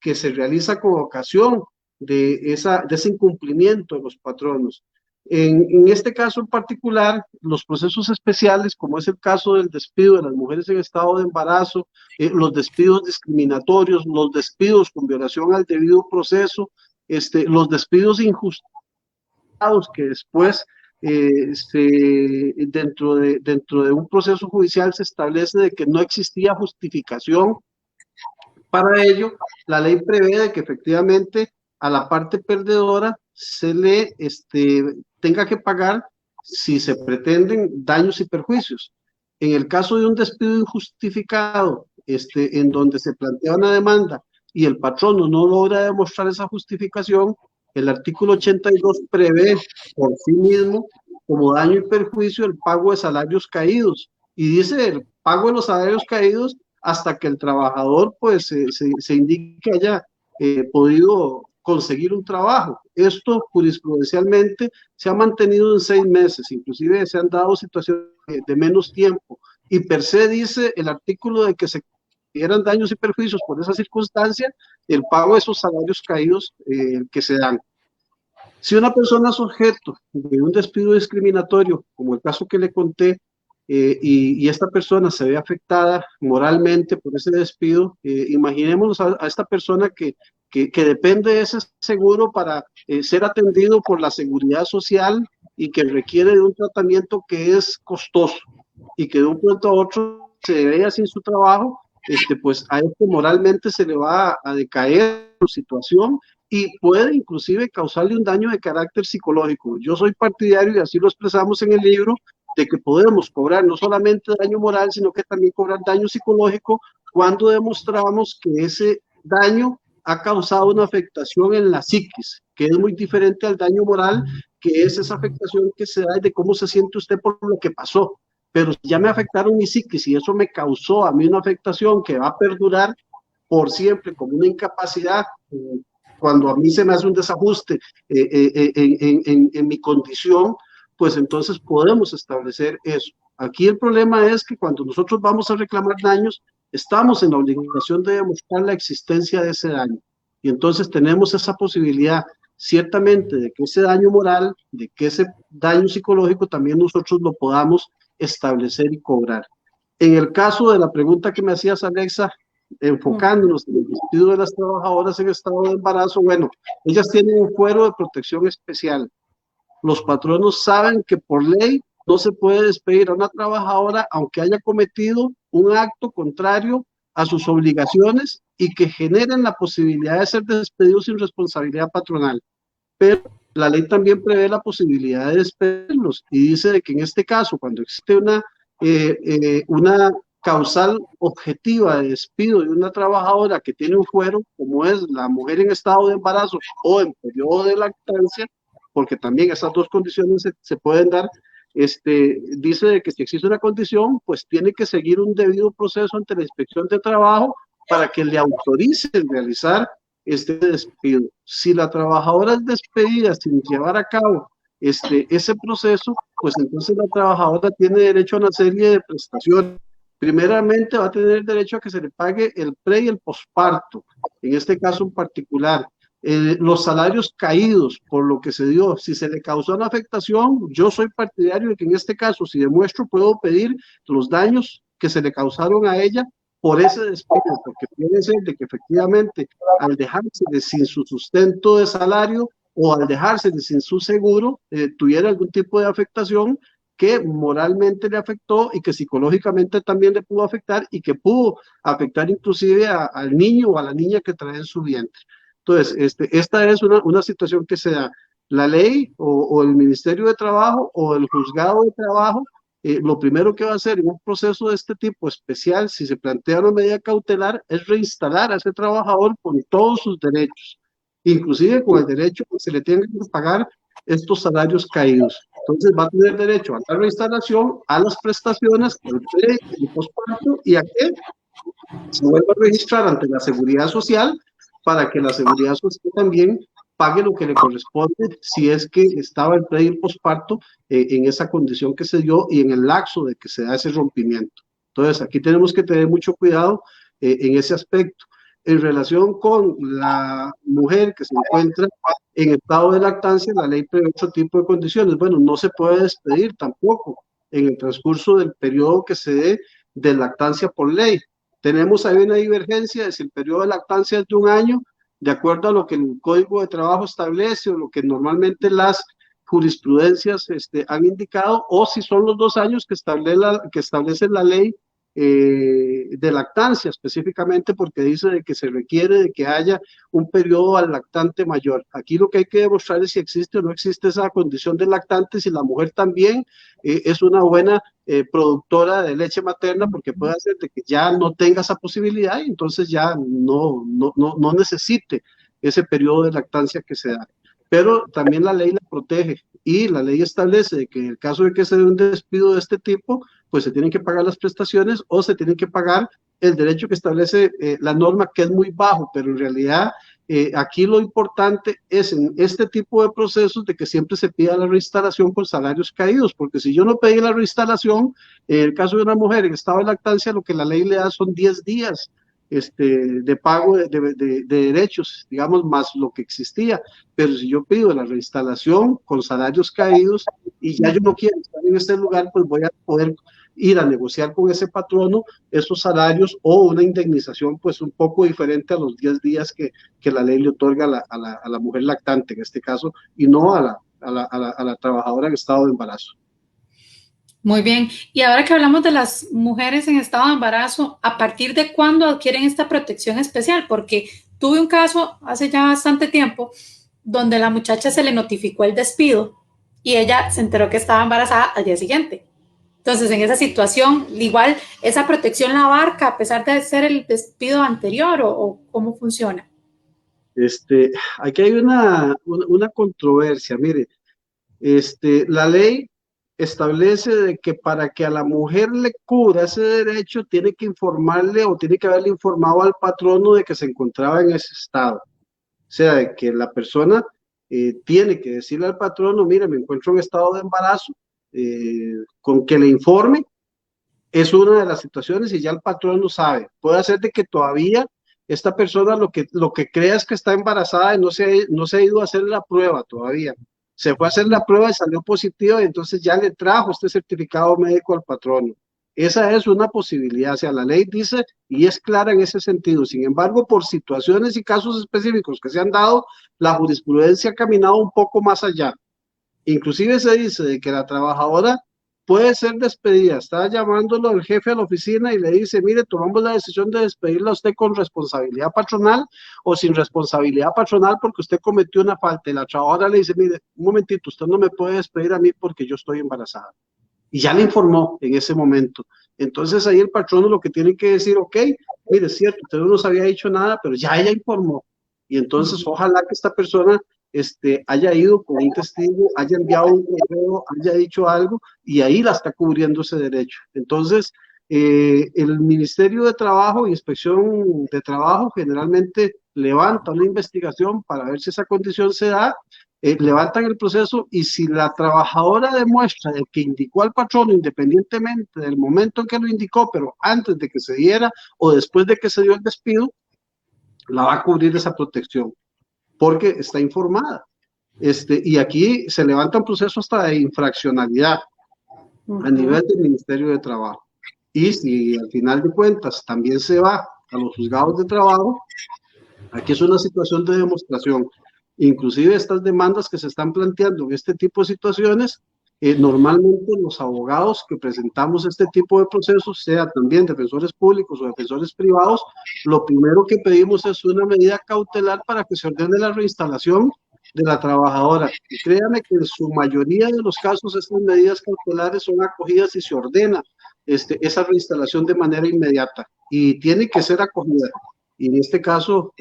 que se realiza con ocasión de ese incumplimiento de los patronos. En este caso en particular, los procesos especiales, como es el caso del despido de las mujeres en estado de embarazo, los despidos discriminatorios, los despidos con violación al debido proceso, los despidos injustificados que después dentro de un proceso judicial se establece de que no existía justificación para ello, la ley prevé de que efectivamente a la parte perdedora se le tenga que pagar si se pretenden daños y perjuicios. En el caso de un despido injustificado, en donde se plantea una demanda y el patrono no logra demostrar esa justificación, el artículo 82 prevé por sí mismo como daño y perjuicio el pago de salarios caídos. Y dice el pago de los salarios caídos hasta que el trabajador pues se indique que haya podido conseguir un trabajo. Esto jurisprudencialmente se ha mantenido en 6 meses, inclusive se han dado situaciones de menos tiempo. Y per se dice el artículo de que se dieran daños y perjuicios por esa circunstancia, el pago de esos salarios caídos que se dan. Si una persona es objeto de un despido discriminatorio, como el caso que le conté, y esta persona se ve afectada moralmente por ese despido, imaginémonos a esta persona que depende de ese seguro para ser atendido por la seguridad social y que requiere de un tratamiento que es costoso y que de un punto a otro se vea sin su trabajo, pues a este moralmente se le va a decaer su situación y puede inclusive causarle un daño de carácter psicológico. Yo soy partidario, y así lo expresamos en el libro, de que podemos cobrar no solamente daño moral, sino que también cobrar daño psicológico cuando demostramos que ese daño ha causado una afectación en la psiquis, que es muy diferente al daño moral, que es esa afectación que se da de cómo se siente usted por lo que pasó. Pero si ya me afectaron mi psiquis y eso me causó a mí una afectación que va a perdurar por siempre como una incapacidad, cuando a mí se me hace un desajuste en mi condición, pues entonces podemos establecer eso. Aquí el problema es que cuando nosotros vamos a reclamar daños, estamos en la obligación de demostrar la existencia de ese daño. Y entonces tenemos esa posibilidad, ciertamente, de que ese daño moral, de que ese daño psicológico también nosotros lo podamos establecer y cobrar. En el caso de la pregunta que me hacías, Alexa, enfocándonos en el despido de las trabajadoras en estado de embarazo, bueno, ellas tienen un fuero de protección especial. Los patronos saben que por ley no se puede despedir a una trabajadora aunque haya cometido un acto contrario a sus obligaciones y que generen la posibilidad de ser despedidos sin responsabilidad patronal. Pero la ley también prevé la posibilidad de despedirlos y dice de que en este caso, cuando existe una causal objetiva de despido de una trabajadora que tiene un fuero, como es la mujer en estado de embarazo o en periodo de lactancia, porque también esas dos condiciones se pueden dar, dice de que si existe una condición, pues tiene que seguir un debido proceso ante la inspección de trabajo para que le autoricen realizar este despido. Si la trabajadora es despedida sin llevar a cabo ese proceso, pues entonces la trabajadora tiene derecho a una serie de prestaciones. Primeramente va a tener derecho a que se le pague el pre y el posparto, en este caso en particular. los salarios caídos por lo que se dio, si se le causó una afectación, yo soy partidario de que en este caso, si demuestro, puedo pedir los daños que se le causaron a ella por ese despido, porque puede ser de que efectivamente al dejarse de sin su sustento de salario o al dejarse de sin su seguro, tuviera algún tipo de afectación que moralmente le afectó y que psicológicamente también le pudo afectar y que pudo afectar inclusive al niño o a la niña que trae en su vientre. Entonces, esta es una situación que se da. La ley o el Ministerio de Trabajo o el Juzgado de Trabajo, lo primero que va a hacer en un proceso de este tipo especial, si se plantea una medida cautelar, es reinstalar a ese trabajador con todos sus derechos, inclusive con el derecho que se le tenga que pagar estos salarios caídos. Entonces va a tener derecho a la reinstalación, a las prestaciones, al pre y posparto y a que se vuelva a registrar ante la Seguridad Social para que la Seguridad Social también pague lo que le corresponde si es que estaba el pre y el posparto en esa condición que se dio y en el lapso de que se da ese rompimiento. Entonces, aquí tenemos que tener mucho cuidado en ese aspecto. En relación con la mujer que se encuentra en estado de lactancia, la ley prevé otro tipo de condiciones. Bueno, no se puede despedir tampoco en el transcurso del periodo que se dé de lactancia por ley. Tenemos ahí una divergencia de si el periodo de lactancia es de un año, de acuerdo a lo que el Código de Trabajo establece o lo que normalmente las jurisprudencias han indicado, o si son los 2 años que establece la ley de lactancia, específicamente porque dice de que se requiere de que haya un periodo al lactante mayor. Aquí lo que hay que demostrar es si existe o no existe esa condición de lactante, si la mujer también es una buena productora de leche materna, porque puede hacer de que ya no tenga esa posibilidad y entonces ya no necesite ese periodo de lactancia que se da. Pero también la ley la protege y la ley establece que en el caso de que se dé un despido de este tipo, pues se tienen que pagar las prestaciones o se tienen que pagar el derecho que establece la norma, que es muy bajo, pero en realidad aquí lo importante es en este tipo de procesos de que siempre se pida la reinstalación con salarios caídos, porque si yo no pedí la reinstalación, en el caso de una mujer en estado de lactancia, lo que la ley le da son 10 días de pago de derechos, digamos, más lo que existía. Pero si yo pido la reinstalación con salarios caídos y ya yo no quiero estar en este lugar, pues voy a poder ir a negociar con ese patrono esos salarios o una indemnización pues un poco diferente a los 10 días que la ley le otorga a la mujer lactante en este caso y no a la trabajadora en estado de embarazo. Muy bien. Y ahora que hablamos de las mujeres en estado de embarazo, ¿a partir de cuándo adquieren esta protección especial? Porque tuve un caso hace ya bastante tiempo donde la muchacha se le notificó el despido y ella se enteró que estaba embarazada al día siguiente. Entonces, en esa situación, igual esa protección la abarca a pesar de ser el despido anterior o cómo funciona. Este, Aquí hay una controversia, mire, la ley establece de que para que a la mujer le cubra ese derecho, tiene que informarle o tiene que haberle informado al patrono de que se encontraba en ese estado. O sea, de que la persona tiene que decirle al patrono, mire, me encuentro en estado de embarazo, con que le informe, es una de las situaciones y ya el patrón lo sabe. Puede hacer de que todavía esta persona lo que crea es que está embarazada y no se ha ido a hacer la prueba todavía. Se fue a hacer la prueba y salió positiva y entonces ya le trajo este certificado médico al patrono. Esa es una posibilidad, o sea, la ley dice y es clara en ese sentido. Sin embargo, por situaciones y casos específicos que se han dado, la jurisprudencia ha caminado un poco más allá. Inclusive se dice de que la trabajadora puede ser despedida. Está llamándolo el jefe a la oficina y le dice, mire, tomamos la decisión de despedirla a usted con responsabilidad patronal o sin responsabilidad patronal porque usted cometió una falta. Y la trabajadora le dice, mire, un momentito, usted no me puede despedir a mí porque yo estoy embarazada. Y ya le informó en ese momento. Entonces ahí el patrono lo que tiene que decir, ok, mire, es cierto, usted no nos había dicho nada, pero ya ella informó. Y entonces ojalá que esta persona haya ido con un testigo, haya enviado un correo, haya dicho algo y ahí la está cubriendo ese derecho. Entonces, el Ministerio de Trabajo y Inspección de Trabajo generalmente levanta una investigación para ver si esa condición se da, levantan el proceso y si la trabajadora demuestra el que indicó al patrono, independientemente del momento en que lo indicó, pero antes de que se diera o después de que se dio el despido, la va a cubrir esa protección. porque está informada. Y aquí se levanta un proceso hasta de infraccionalidad a Ujú. nivel del Ministerio de Trabajo. Y si al final de cuentas también se va a los juzgados de trabajo, aquí es una situación de demostración. Inclusive estas demandas que se están planteando en este tipo de situaciones, normalmente los abogados que presentamos este tipo de procesos, sea también defensores públicos o defensores privados, lo primero que pedimos es una medida cautelar para que se ordene la reinstalación de la trabajadora. Y créanme que en su mayoría de los casos estas medidas cautelares son acogidas y se ordena esa reinstalación de manera inmediata y tiene que ser acogida y en este caso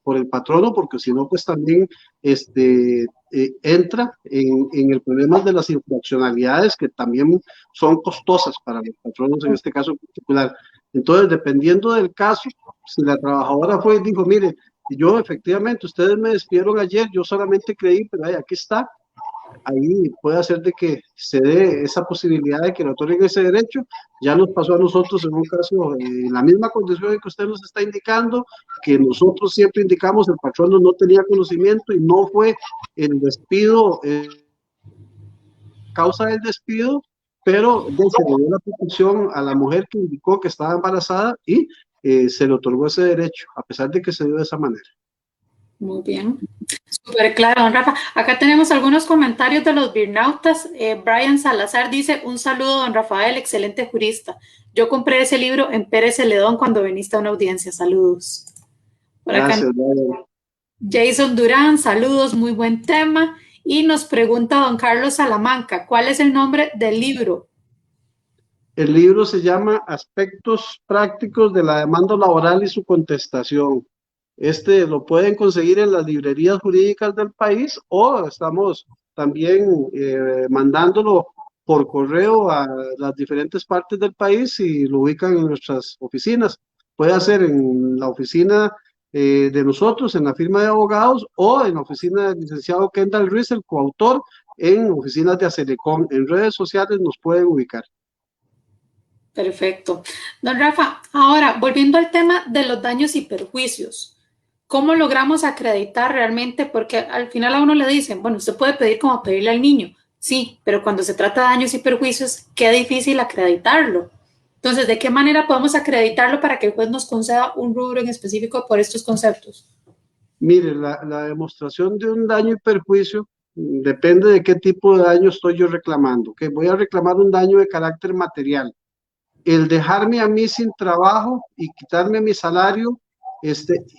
por el patrono, porque si no, pues también entra en el problema de las infraccionalidades que también son costosas para los patronos en este caso en particular. Entonces, dependiendo del caso, si la trabajadora fue y dijo, mire, yo efectivamente, ustedes me despidieron ayer, yo solamente creí, pero ay, aquí está, ahí puede hacer de que se dé esa posibilidad de que le otorguen ese derecho. Ya nos pasó a nosotros en un caso, en la misma condición que usted nos está indicando, que nosotros siempre indicamos el patrón no tenía conocimiento y no fue el despido, causa del despido, pero se le dio la protección a la mujer que indicó que estaba embarazada y se le otorgó ese derecho, a pesar de que se dio de esa manera. Muy bien. Súper claro, don Rafa. Acá tenemos algunos comentarios de los Birnautas. Brian Salazar dice, un saludo, don Rafael, excelente jurista. Yo compré ese libro en Pérez Celedón cuando viniste a una audiencia. Saludos. Por acá, Gracias, Brian. Jason Durán, saludos, muy buen tema. Y nos pregunta don Carlos Salamanca, ¿cuál es el nombre del libro? El libro se llama Aspectos prácticos de la demanda laboral y su contestación. Lo pueden conseguir en las librerías jurídicas del país o estamos también mandándolo por correo a las diferentes partes del país y lo ubican en nuestras oficinas. Puede ser en la oficina de nosotros, en la firma de abogados, o en la oficina del licenciado Kendall Ruiz, el coautor, en oficinas de Acelecom. En redes sociales nos pueden ubicar. Perfecto. Don Rafa, ahora volviendo al tema de los daños y perjuicios, ¿cómo logramos acreditar realmente? Porque al final a uno le dicen, bueno, usted puede pedir como pedirle al niño, sí, pero cuando se trata de daños y perjuicios, qué difícil acreditarlo. Entonces, ¿de qué manera podemos acreditarlo para que el juez nos conceda un rubro en específico por estos conceptos? Mire, la demostración de un daño y perjuicio depende de qué tipo de daño estoy yo reclamando. Que voy a reclamar un daño de carácter material. El dejarme a mí sin trabajo y quitarme mi salario,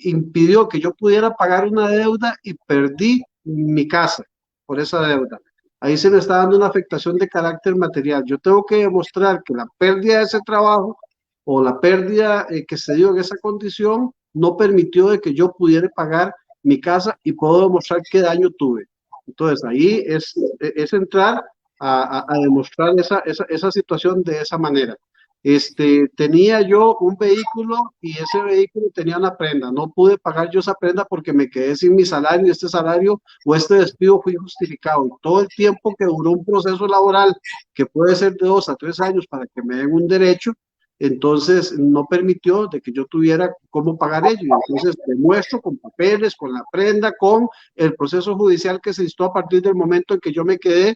impidió que yo pudiera pagar una deuda y perdí mi casa por esa deuda. Ahí se me está dando una afectación de carácter material. Yo tengo que demostrar que la pérdida de ese trabajo o la pérdida que se dio en esa condición no permitió de que yo pudiera pagar mi casa y puedo demostrar qué daño tuve. Entonces ahí es entrar a demostrar esa situación de esa manera. Tenía yo un vehículo y ese vehículo tenía una prenda. No pude pagar yo esa prenda porque me quedé sin mi salario y este salario o este despido fue injustificado. Y todo el tiempo que duró un proceso laboral, que puede ser de 2 a 3 años para que me den un derecho, entonces no permitió de que yo tuviera cómo pagar ello. Entonces demuestro con papeles, con la prenda, con el proceso judicial que se instó a partir del momento en que yo me quedé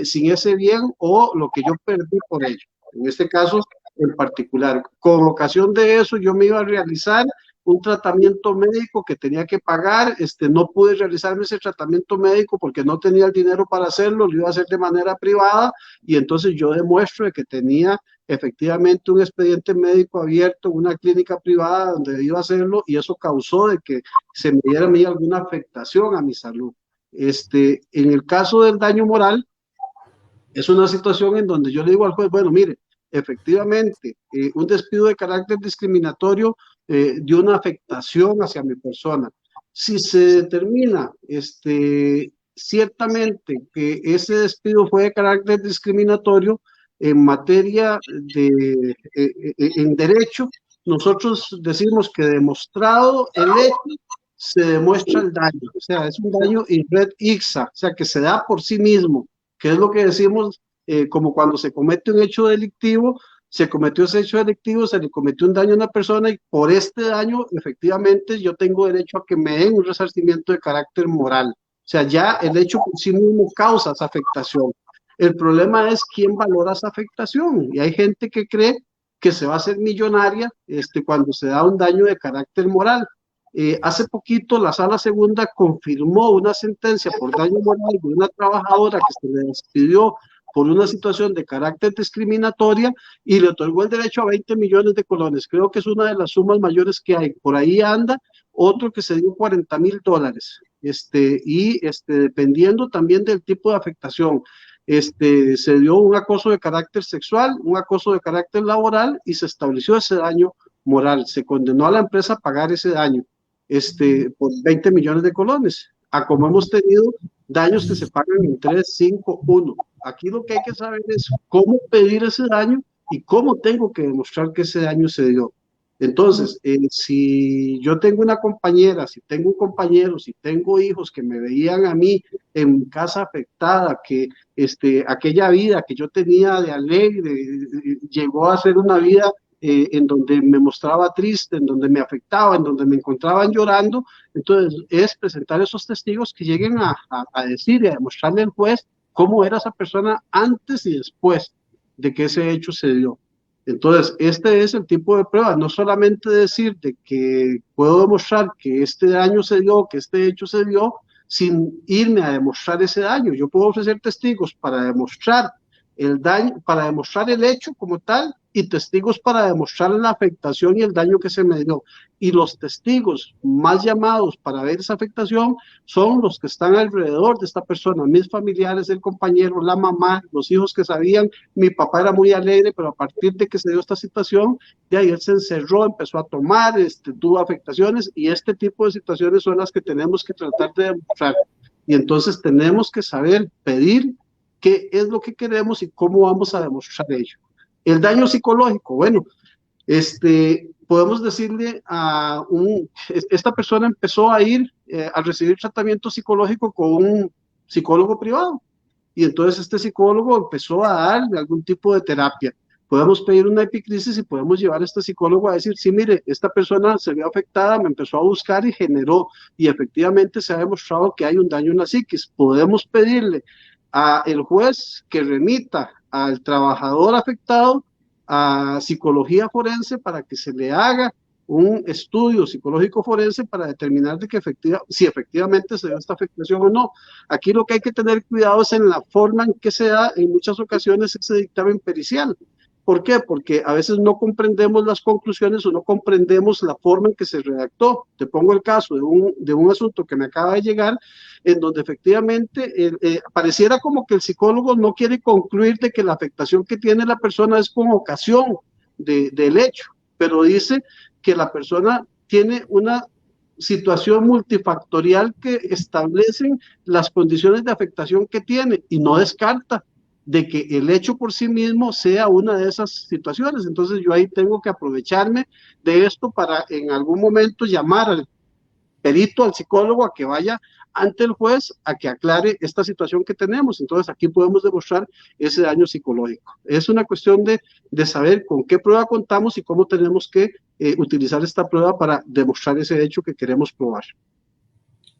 sin ese bien o lo que yo perdí por ello. En este caso, en particular. Con ocasión de eso, yo me iba a realizar un tratamiento médico que tenía que pagar, no pude realizarme ese tratamiento médico porque no tenía el dinero para hacerlo, lo iba a hacer de manera privada y entonces yo demuestro de que tenía efectivamente un expediente médico abierto, una clínica privada donde iba a hacerlo y eso causó de que se me diera a mí alguna afectación a mi salud. En el caso del daño moral, es una situación en donde yo le digo al juez, bueno, mire, efectivamente, un despido de carácter discriminatorio dio una afectación hacia mi persona. Si se determina ciertamente que ese despido fue de carácter discriminatorio, en materia en derecho, nosotros decimos que demostrado el hecho, se demuestra el daño. O sea, es un daño in red ipsa, o sea, que se da por sí mismo, que es lo que decimos como cuando se comete un hecho delictivo, se cometió ese hecho delictivo, se le cometió un daño a una persona y por este daño, efectivamente, yo tengo derecho a que me den un resarcimiento de carácter moral. O sea, ya el hecho por sí mismo causa esa afectación. El problema es quién valora esa afectación. Y hay gente que cree que se va a hacer millonaria cuando se da un daño de carácter moral. Hace poquito la Sala Segunda confirmó una sentencia por daño moral de una trabajadora que se le despidió por una situación de carácter discriminatoria y le otorgó el derecho a 20 millones de colones. Creo que es una de las sumas mayores que hay. Por ahí anda otro que se dio $40,000. Dependiendo también del tipo de afectación, se dio un acoso de carácter sexual, un acoso de carácter laboral y se estableció ese daño moral. Se condenó a la empresa a pagar ese daño, por 20 millones de colones. A como hemos tenido daños que se pagan en 3, 5, 1. Aquí lo que hay que saber es cómo pedir ese daño y cómo tengo que demostrar que ese daño se dio. Entonces, si yo tengo una compañera, si tengo un compañero, si tengo hijos que me veían a mí en mi casa afectada, que aquella vida que yo tenía de alegre llegó a ser una vida en donde me mostraba triste, en donde me afectaba, en donde me encontraban llorando, entonces es presentar esos testigos que lleguen a decir y a demostrarle al juez cómo era esa persona antes y después de que ese hecho se dio. Entonces, este es el tipo de prueba, no solamente decir de que puedo demostrar que este daño se dio, que este hecho se dio, sin irme a demostrar ese daño. Yo puedo ofrecer testigos para demostrar el daño, para demostrar el hecho como tal, y testigos para demostrar la afectación y el daño que se me dio. Y los testigos más llamados para ver esa afectación son los que están alrededor de esta persona, mis familiares, el compañero, la mamá, los hijos que sabían, mi papá era muy alegre, pero a partir de que se dio esta situación, de ahí él se encerró, empezó a tomar, tuvo afectaciones, y este tipo de situaciones son las que tenemos que tratar de demostrar. Y entonces tenemos que saber pedir qué es lo que queremos y cómo vamos a demostrar ello. El daño psicológico, bueno, podemos decirle esta persona empezó a ir a recibir tratamiento psicológico con un psicólogo privado y entonces este psicólogo empezó a darle algún tipo de terapia. Podemos pedir una epicrisis y podemos llevar a este psicólogo a decir, sí, mire, esta persona se vio afectada, me empezó a buscar y generó, y efectivamente se ha demostrado que hay un daño en la psiquis. Podemos pedirle al juez que remita al trabajador afectado a psicología forense para que se le haga un estudio psicológico forense para determinar de que si efectivamente se dio esta afectación o no. Aquí lo que hay que tener cuidado es en la forma en que se da en muchas ocasiones ese dictamen pericial. ¿Por qué? Porque a veces no comprendemos las conclusiones o no comprendemos la forma en que se redactó. Te pongo el caso de un asunto que me acaba de llegar, en donde efectivamente pareciera como que el psicólogo no quiere concluir de que la afectación que tiene la persona es con ocasión del hecho, pero dice que la persona tiene una situación multifactorial que establecen las condiciones de afectación que tiene y no descarta de que el hecho por sí mismo sea una de esas situaciones. Entonces yo ahí tengo que aprovecharme de esto para en algún momento llamar al perito, al psicólogo, a que vaya ante el juez a que aclare esta situación que tenemos. Entonces aquí podemos demostrar ese daño psicológico. Es una cuestión de saber con qué prueba contamos y cómo tenemos que utilizar esta prueba para demostrar ese hecho que queremos probar.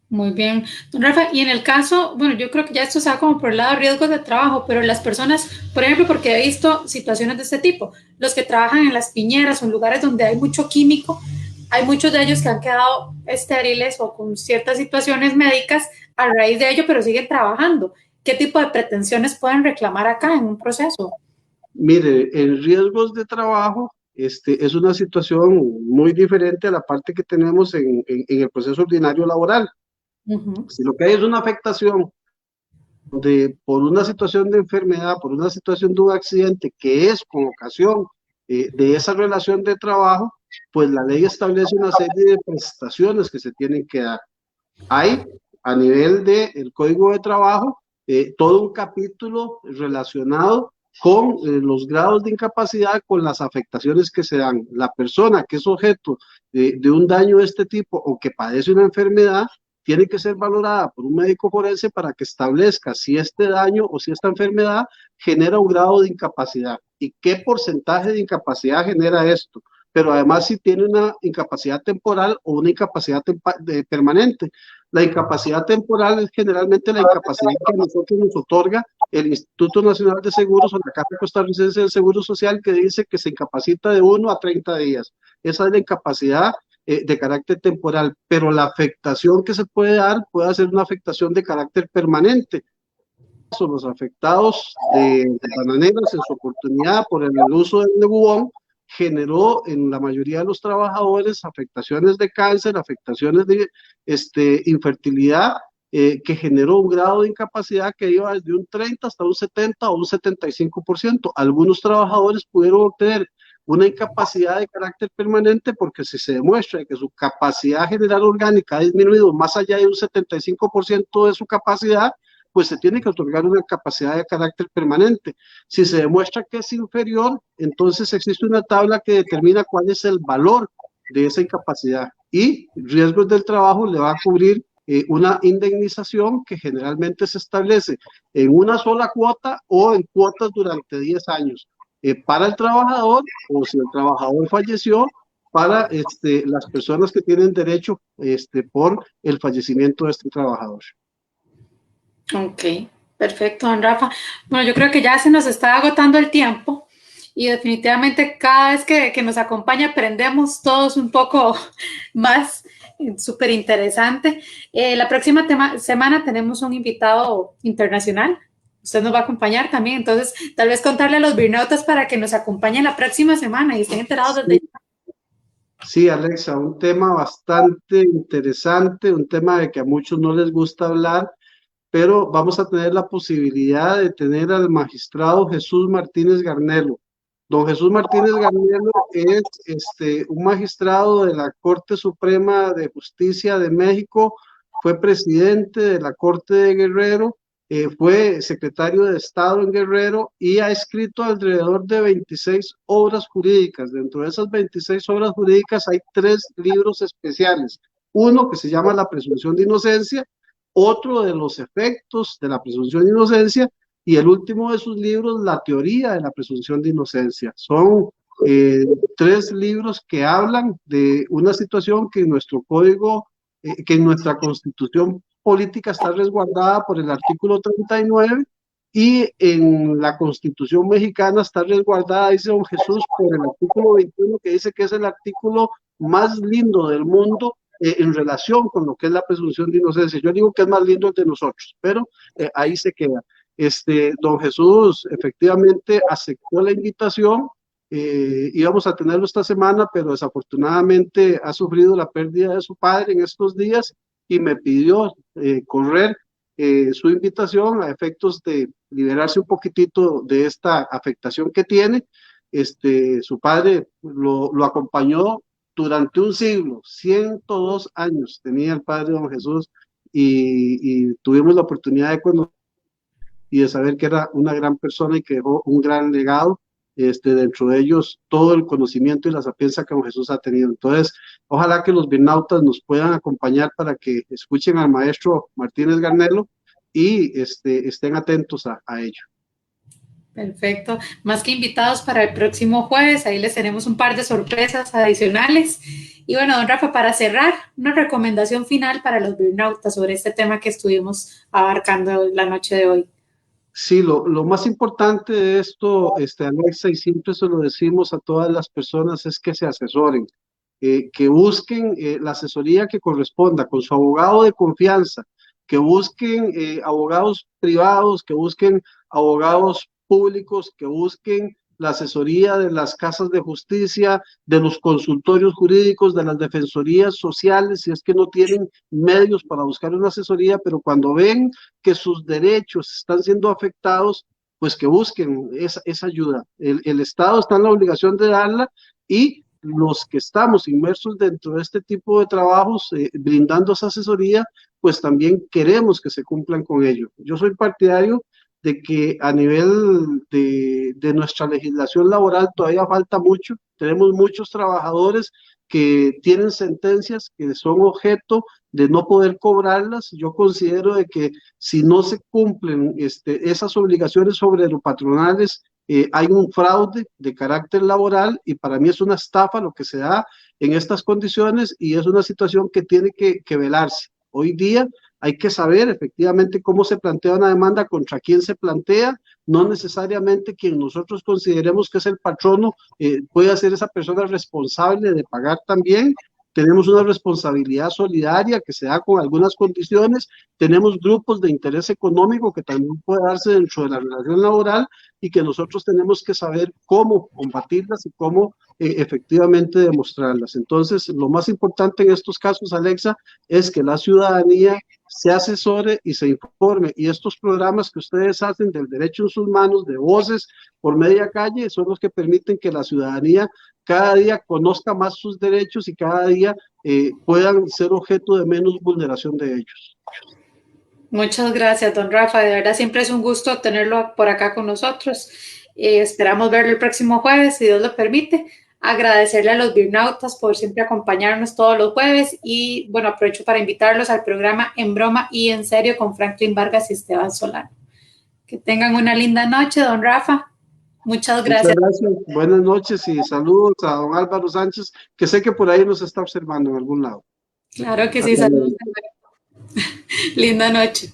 Muy bien, don Rafa, y en el caso, bueno, yo creo que ya esto se va como por el lado de riesgos de trabajo, pero las personas, por ejemplo, porque he visto situaciones de este tipo, los que trabajan en las piñeras o en lugares donde hay mucho químico, hay muchos de ellos que han quedado estériles o con ciertas situaciones médicas a raíz de ello, pero siguen trabajando. ¿Qué tipo de pretensiones pueden reclamar acá en un proceso? Mire, en riesgos de trabajo, es una situación muy diferente a la parte que tenemos en el proceso ordinario laboral. Si lo que hay es una afectación por una situación de enfermedad, por una situación de un accidente que es con ocasión de esa relación de trabajo, pues la ley establece una serie de prestaciones que se tienen que dar. Hay a nivel del Código de Trabajo todo un capítulo relacionado con los grados de incapacidad, con las afectaciones que se dan. La persona que es objeto de un daño de este tipo o que padece una enfermedad tiene que ser valorada por un médico forense para que establezca si este daño o si esta enfermedad genera un grado de incapacidad. y qué porcentaje de incapacidad genera esto, pero además si tiene una incapacidad temporal o una incapacidad permanente. La incapacidad temporal es generalmente la incapacidad que a nosotros nos otorga el Instituto Nacional de Seguros o la Caja Costarricense del Seguro Social, que dice que se incapacita de 1 a 30 días. Esa es la incapacidad de carácter temporal, pero la afectación que se puede dar puede ser una afectación de carácter permanente. Los afectados de Bananeras en su oportunidad por el uso del nebubón generó en la mayoría de los trabajadores afectaciones de cáncer, afectaciones de infertilidad, que generó un grado de incapacidad que iba desde un 30 hasta un 70 o un 75%. Algunos trabajadores pudieron obtener una incapacidad de carácter permanente porque si se demuestra que su capacidad general orgánica ha disminuido más allá de un 75% de su capacidad, pues se tiene que otorgar una capacidad de carácter permanente. Si se demuestra que es inferior, entonces existe una tabla que determina cuál es el valor de esa incapacidad y riesgos del trabajo le va a cubrir una indemnización que generalmente se establece en una sola cuota o en cuotas durante 10 años para el trabajador o si el trabajador falleció, para las personas que tienen derecho por el fallecimiento de este trabajador. Ok, perfecto, don Rafa. Bueno, yo creo que ya se nos está agotando el tiempo y definitivamente cada vez que nos acompaña aprendemos todos un poco más, súper interesante. La próxima semana tenemos un invitado internacional. Usted nos va a acompañar también, entonces tal vez contarle a los Birnautas para que nos acompañen la próxima semana y estén enterados desde ya. Sí, Alexa, un tema bastante interesante, un tema de que a muchos no les gusta hablar, pero vamos a tener la posibilidad de tener al magistrado Jesús Martínez Garnelo. Don Jesús Martínez Garnelo es un magistrado de la Corte Suprema de Justicia de México, fue presidente de la Corte de Guerrero, fue secretario de Estado en Guerrero y ha escrito alrededor de 26 obras jurídicas. Dentro de esas 26 obras jurídicas hay 3 libros especiales. Uno que se llama La presunción de inocencia, otro de los efectos de la presunción de inocencia y el último de sus libros, La teoría de la presunción de inocencia. Son 3 libros que hablan de una situación que en nuestro código, que en nuestra constitución política está resguardada por el artículo 39 y en la constitución mexicana está resguardada, dice don Jesús, por el artículo 21 que dice que es el artículo más lindo del mundo en relación con lo que es la presunción de inocencia. Yo digo que es más lindo el de nosotros, pero ahí se queda. Don Jesús efectivamente aceptó la invitación, íbamos a tenerlo esta semana, pero desafortunadamente ha sufrido la pérdida de su padre en estos días y me pidió correr su invitación a efectos de liberarse un poquitito de esta afectación que tiene. Su padre lo acompañó durante un siglo, 102 años tenía el padre don Jesús y tuvimos la oportunidad de conocer y de saber que era una gran persona y que dejó un gran legado, dentro de ellos todo el conocimiento y la sapiencia que don Jesús ha tenido. Entonces, ojalá que los Birnautas nos puedan acompañar para que escuchen al maestro Martínez Garnelo y estén atentos a ello. Perfecto. Más que invitados para el próximo jueves, ahí les tenemos un par de sorpresas adicionales. Y bueno, don Rafa, para cerrar, una recomendación final para los Birnautas sobre este tema que estuvimos abarcando la noche de hoy. Sí, lo más importante de esto, Alexa, y siempre se lo decimos a todas las personas, es que se asesoren, que busquen la asesoría que corresponda con su abogado de confianza, que busquen abogados privados, que busquen abogados públicos, que busquen la asesoría de las casas de justicia, de los consultorios jurídicos, de las defensorías sociales, si es que no tienen medios para buscar una asesoría, pero cuando ven que sus derechos están siendo afectados, pues que busquen esa ayuda. El Estado está en la obligación de darla y los que estamos inmersos dentro de este tipo de trabajos, brindando esa asesoría, pues también queremos que se cumplan con ello. Yo soy partidario de que a nivel de nuestra legislación laboral todavía falta mucho. Tenemos muchos trabajadores que tienen sentencias que son objeto de no poder cobrarlas. Yo considero de que si no se cumplen esas obligaciones sobre los patronales hay un fraude de carácter laboral y para mí es una estafa lo que se da en estas condiciones y es una situación que tiene que velarse. Hoy día hay que saber efectivamente cómo se plantea una demanda, contra quién se plantea, no necesariamente quien nosotros consideremos que es el patrono puede ser esa persona responsable de pagar también. Tenemos una responsabilidad solidaria que se da con algunas condiciones, tenemos grupos de interés económico que también puede darse dentro de la relación laboral y que nosotros tenemos que saber cómo combatirlas y cómo efectivamente demostrarlas. Entonces, lo más importante en estos casos, Alexa, es que la ciudadanía se asesore y se informe. Y estos programas que ustedes hacen del derecho en sus manos, de voces por media calle, son los que permiten que la ciudadanía cada día conozca más sus derechos y cada día puedan ser objeto de menos vulneración de ellos. Muchas gracias, don Rafa. De verdad, siempre es un gusto tenerlo por acá con nosotros. Esperamos verlo el próximo jueves, si Dios lo permite. Agradecerle a los Birnautas por siempre acompañarnos todos los jueves y, bueno, aprovecho para invitarlos al programa En Broma y en Serio con Franklin Vargas y Esteban Solano. Que tengan una linda noche, don Rafa. Muchas Muchas gracias. gracias, buenas noches y saludos a don Álvaro Sánchez, que sé que por ahí nos está observando en algún lado. Claro que sí, Hasta luego. saludos. Linda noche.